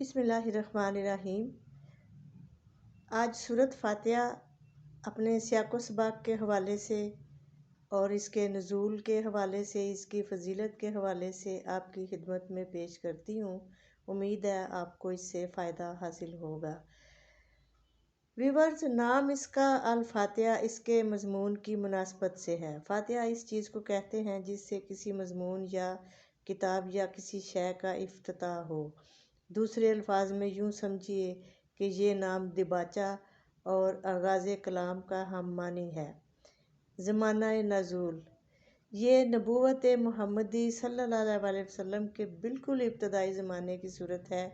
بسم اللہ الرحمن الرحیم۔ آج سورۃ فاتحہ اپنے سیاق و سباق کے حوالے سے اور اس کے نزول کے حوالے سے، اس کی فضیلت کے حوالے سے آپ کی خدمت میں پیش کرتی ہوں۔ امید ہے آپ کو اس سے فائدہ حاصل ہوگا۔ ویورز، نام اس کا الفاتحہ اس کے مضمون کی مناسبت سے ہے۔ فاتحہ اس چیز کو کہتے ہیں جس سے کسی مضمون یا کتاب یا کسی شے کا افتتاح ہو۔ دوسرے الفاظ میں یوں سمجھیے کہ یہ نام دباچہ اور آغاز کلام کا ہم معنی ہے۔ زمانہ نزول: یہ نبوت محمدی صلی اللہ علیہ وسلم کے بالکل ابتدائی زمانے کی صورت ہے،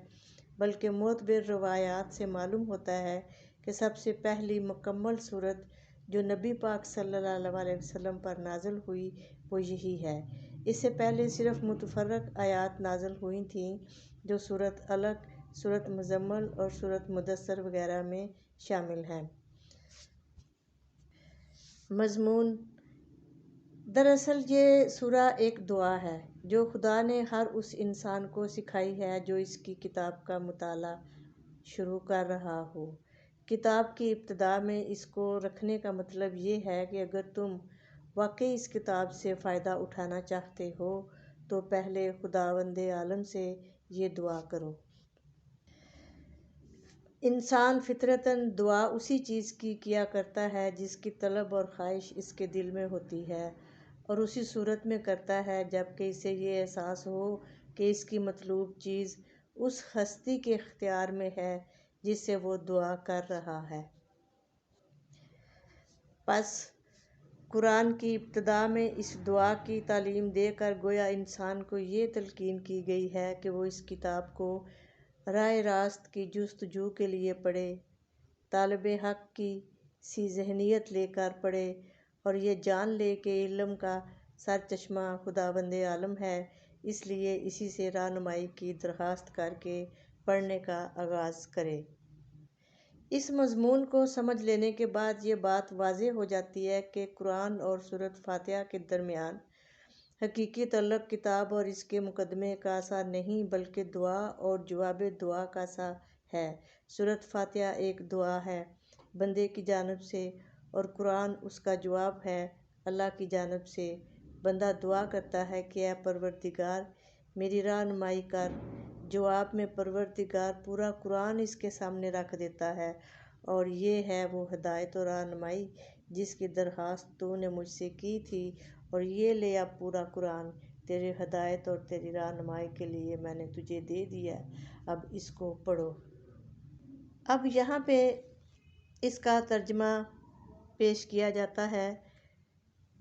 بلکہ معتبر روایات سے معلوم ہوتا ہے کہ سب سے پہلی مکمل صورت جو نبی پاک صلی اللہ علیہ وسلم پر نازل ہوئی وہ یہی ہے۔ اس سے پہلے صرف متفرق آیات نازل ہوئی تھیں جو سورۃ علق، سورۃ مزمل اور سورۃ مدثر وغیرہ میں شامل ہیں۔ مضمون: دراصل یہ سورہ ایک دعا ہے جو خدا نے ہر اس انسان کو سکھائی ہے جو اس کی کتاب کا مطالعہ شروع کر رہا ہو۔ کتاب کی ابتدا میں اس کو رکھنے کا مطلب یہ ہے کہ اگر تم واقعی اس کتاب سے فائدہ اٹھانا چاہتے ہو تو پہلے خداوند عالم سے یہ دعا کرو۔ انسان فطرتاً دعا اسی چیز کی کیا کرتا ہے جس کی طلب اور خواہش اس کے دل میں ہوتی ہے، اور اسی صورت میں کرتا ہے جب کہ اسے یہ احساس ہو کہ اس کی مطلوب چیز اس ہستی کے اختیار میں ہے جس سے وہ دعا کر رہا ہے۔ پس قرآن کی ابتدا میں اس دعا کی تعلیم دے کر گویا انسان کو یہ تلقین کی گئی ہے کہ وہ اس کتاب کو راہ راست کی جستجو کے لیے پڑھے، طالب حق کی سی ذہنیت لے کر پڑھے اور یہ جان لے کہ علم کا سرچشمہ خداوند عالم ہے، اس لیے اسی سے رہنمائی کی درخواست کر کے پڑھنے کا آغاز کرے۔ اس مضمون کو سمجھ لینے کے بعد یہ بات واضح ہو جاتی ہے کہ قرآن اور سورۃ فاتحہ کے درمیان حقیقی تعلق کتاب اور اس کے مقدمے کا سا نہیں بلکہ دعا اور جواب دعا کا سا ہے۔ سورۃ فاتحہ ایک دعا ہے بندے کی جانب سے اور قرآن اس کا جواب ہے اللہ کی جانب سے۔ بندہ دعا کرتا ہے کہ اے پروردگار میری رہنمائی کر۔ جواب میں پروردگار پورا قرآن اس کے سامنے رکھ دیتا ہے، اور یہ ہے وہ ہدایت و رہنمائی جس کی درخواست تو نے مجھ سے کی تھی، اور یہ لے اب پورا قرآن تیری ہدایت اور تیری رہنمائی کے لیے میں نے تجھے دے دیا، اب اس کو پڑھو۔ اب یہاں پہ اس کا ترجمہ پیش کیا جاتا ہے۔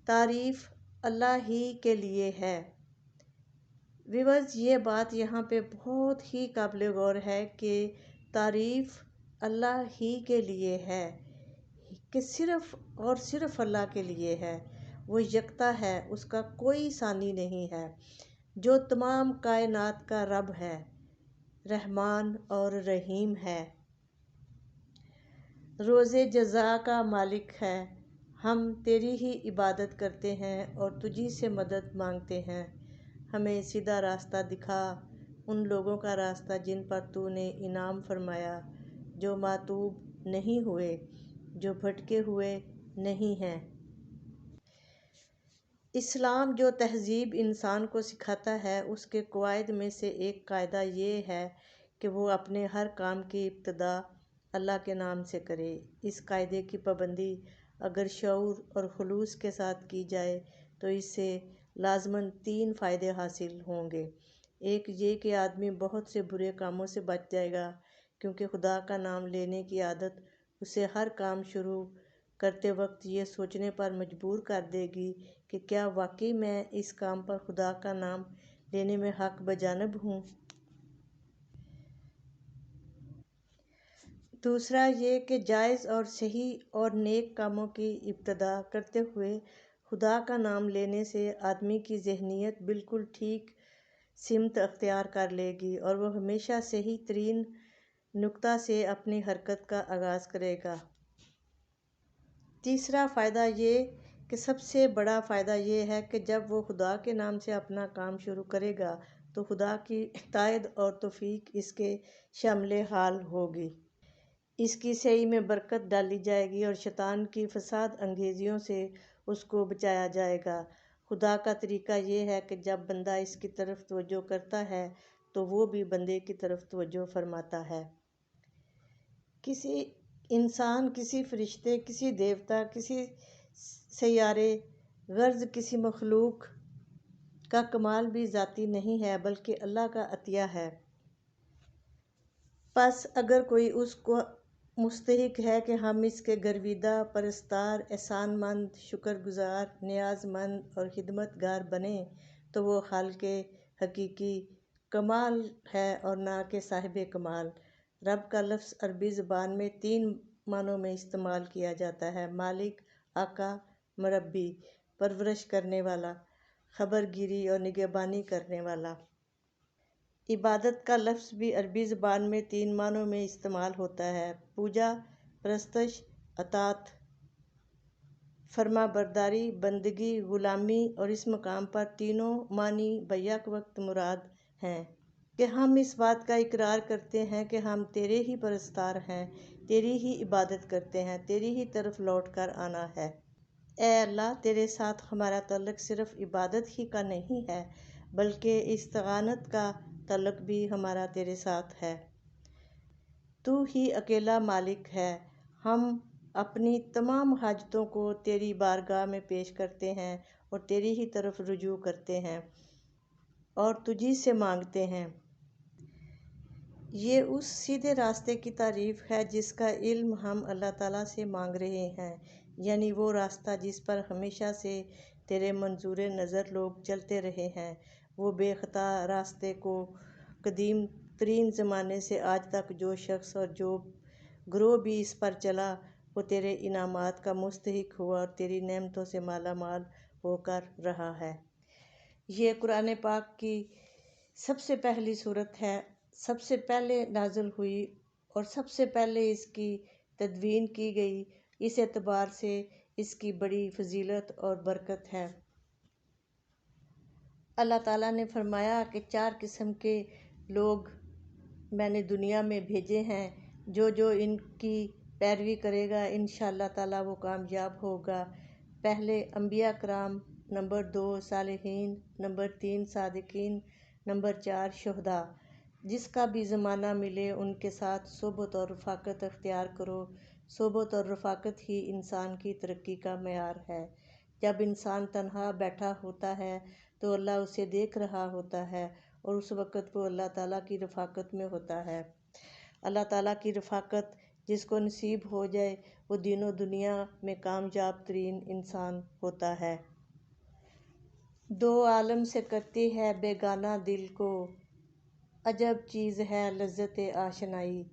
تعریف اللہ ہی کے لیے ہے۔ ویورز، یہ بات یہاں پہ بہت ہی قابل غور ہے کہ تعریف اللہ ہی کے لیے ہے، کہ صرف اور صرف اللہ کے لیے ہے۔ وہ یکتا ہے، اس کا کوئی ثانی نہیں ہے، جو تمام کائنات کا رب ہے، رحمان اور رحیم ہے، روز جزا کا مالک ہے۔ ہم تیری ہی عبادت کرتے ہیں اور تجھی سے مدد مانگتے ہیں۔ ہمیں سیدھا راستہ دکھا، ان لوگوں کا راستہ جن پر تو نے انعام فرمایا، جو معتوب نہیں ہوئے، جو بھٹکے ہوئے نہیں ہیں۔ اسلام جو تہذیب انسان کو سکھاتا ہے، اس کے قواعد میں سے ایک قاعدہ یہ ہے کہ وہ اپنے ہر کام کی ابتدا اللہ کے نام سے کرے۔ اس قاعدے کی پابندی اگر شعور اور خلوص کے ساتھ کی جائے تو اس سے لازماً تین فائدے حاصل ہوں گے۔ ایک یہ کہ آدمی بہت سے برے کاموں سے بچ جائے گا، کیونکہ خدا کا نام لینے کی عادت اسے ہر کام شروع کرتے وقت یہ سوچنے پر مجبور کر دے گی کہ کیا واقعی میں اس کام پر خدا کا نام لینے میں حق بجانب ہوں۔ دوسرا یہ کہ جائز اور صحیح اور نیک کاموں کی ابتدا کرتے ہوئے خدا کا نام لینے سے آدمی کی ذہنیت بالکل ٹھیک سمت اختیار کر لے گی اور وہ ہمیشہ صحیح ترین نقطہ سے اپنی حرکت کا آغاز کرے گا۔ تیسرا فائدہ یہ کہ سب سے بڑا فائدہ یہ ہے کہ جب وہ خدا کے نام سے اپنا کام شروع کرے گا تو خدا کی تائید اور توفیق اس کے شامل حال ہوگی۔ اس کی سعی میں برکت ڈالی جائے گی اور شیطان کی فساد انگیزیوں سے اس کو بچایا جائے گا۔ خدا کا طریقہ یہ ہے کہ جب بندہ اس کی طرف توجہ کرتا ہے تو وہ بھی بندے کی طرف توجہ فرماتا ہے۔ کسی انسان، کسی فرشتے، کسی دیوتا، کسی سیارے، غرض کسی مخلوق کا کمال بھی ذاتی نہیں ہے بلکہ اللہ کا عطیہ ہے۔ پس اگر کوئی اس کو مستحق ہے کہ ہم اس کے گرویدہ، پرستار، احسان مند، شکر گزار، نیاز مند اور خدمت گار بنیں تو وہ خالق حقیقی کمال ہے اور نہ کہ صاحب کمال۔ رب کا لفظ عربی زبان میں 3 معنوں میں استعمال کیا جاتا ہے: مالک، آقا، مربی، پرورش کرنے والا، خبر گیری اور نگہبانی کرنے والا۔ عبادت کا لفظ بھی عربی زبان میں 3 معنوں میں استعمال ہوتا ہے: پوجا، پرستش، اطاعت۔ فرما برداری، بندگی، غلامی، اور اس مقام پر تینوں معنی بیک وقت مراد ہیں کہ ہم اس بات کا اقرار کرتے ہیں کہ ہم تیرے ہی پرستار ہیں، تیری ہی عبادت کرتے ہیں، تیری ہی طرف لوٹ کر آنا ہے۔ اے اللہ، تیرے ساتھ ہمارا تعلق صرف عبادت ہی کا نہیں ہے بلکہ استعانت کا تعلق بھی ہمارا تیرے ساتھ ہے۔ تو ہی اکیلا مالک ہے۔ ہم اپنی تمام حاجتوں کو تیری بارگاہ میں پیش کرتے ہیں اور تیری ہی طرف رجوع کرتے ہیں اور تجھی سے مانگتے ہیں۔ یہ اس سیدھے راستے کی تعریف ہے جس کا علم ہم اللہ تعالیٰ سے مانگ رہے ہیں، یعنی وہ راستہ جس پر ہمیشہ سے تیرے منظور نظر لوگ چلتے رہے ہیں۔ وہ بے خطا راستے کو قدیم ترین زمانے سے آج تک جو شخص اور جو گروہ بھی اس پر چلا وہ تیرے انعامات کا مستحق ہوا اور تیری نعمتوں سے مالا مال ہو کر رہا ہے۔ یہ قرآن پاک کی سب سے پہلی سورت ہے، سب سے پہلے نازل ہوئی اور سب سے پہلے اس کی تدوین کی گئی۔ اس اعتبار سے اس کی بڑی فضیلت اور برکت ہے۔ اللہ تعالیٰ نے فرمایا کہ 4 قسم کے لوگ میں نے دنیا میں بھیجے ہیں، جو ان کی پیروی کرے گا انشاءاللہ تعالیٰ وہ کامیاب ہوگا۔ پہلے انبیاء کرام، نمبر 2 صالحین، نمبر 3 صادقین، نمبر 4 شہداء۔ جس کا بھی زمانہ ملے ان کے ساتھ صحبت اور رفاقت اختیار کرو۔ صحبت اور رفاقت ہی انسان کی ترقی کا معیار ہے۔ جب انسان تنہا بیٹھا ہوتا ہے تو اللہ اسے دیکھ رہا ہوتا ہے اور اس وقت وہ اللہ تعالیٰ کی رفاقت میں ہوتا ہے۔ اللہ تعالیٰ کی رفاقت جس کو نصیب ہو جائے وہ دین و دنیا میں کامیاب ترین انسان ہوتا ہے۔ 2 عالم سے کرتی ہے بیگانہ دل کو، عجب چیز ہے لذت آشنائی۔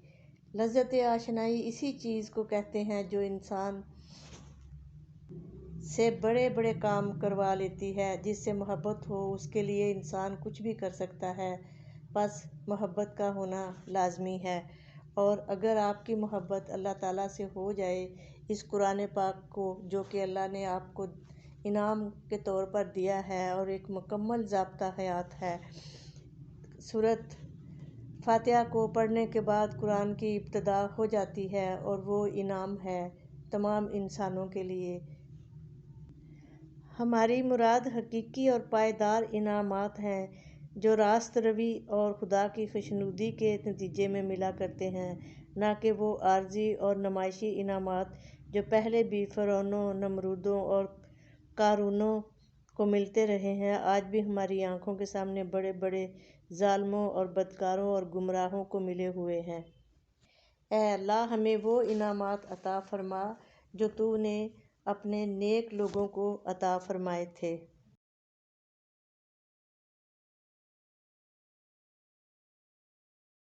لذت آشنائی اسی چیز کو کہتے ہیں جو انسان سے بڑے بڑے کام کروا لیتی ہے۔ جس سے محبت ہو اس کے لیے انسان کچھ بھی کر سکتا ہے، بس محبت کا ہونا لازمی ہے۔ اور اگر آپ کی محبت اللہ تعالیٰ سے ہو جائے، اس قرآن پاک کو جو کہ اللہ نے آپ کو انعام کے طور پر دیا ہے اور ایک مکمل ضابطہ حیات ہے، سورۃ فاتحہ کو پڑھنے کے بعد قرآن کی ابتدا ہو جاتی ہے اور وہ انعام ہے تمام انسانوں کے لیے۔ ہماری مراد حقیقی اور پائیدار انعامات ہیں جو راست روی اور خدا کی خوشنودی کے نتیجے میں ملا کرتے ہیں، نہ کہ وہ عارضی اور نمائشی انعامات جو پہلے بھی فرعونوں، نمرودوں اور قارونوں کو ملتے رہے ہیں، آج بھی ہماری آنکھوں کے سامنے بڑے بڑے ظالموں اور بدکاروں اور گمراہوں کو ملے ہوئے ہیں۔ اے اللہ، ہمیں وہ انعامات عطا فرما جو تو نے اپنے نیک لوگوں کو عطا فرمائے تھے۔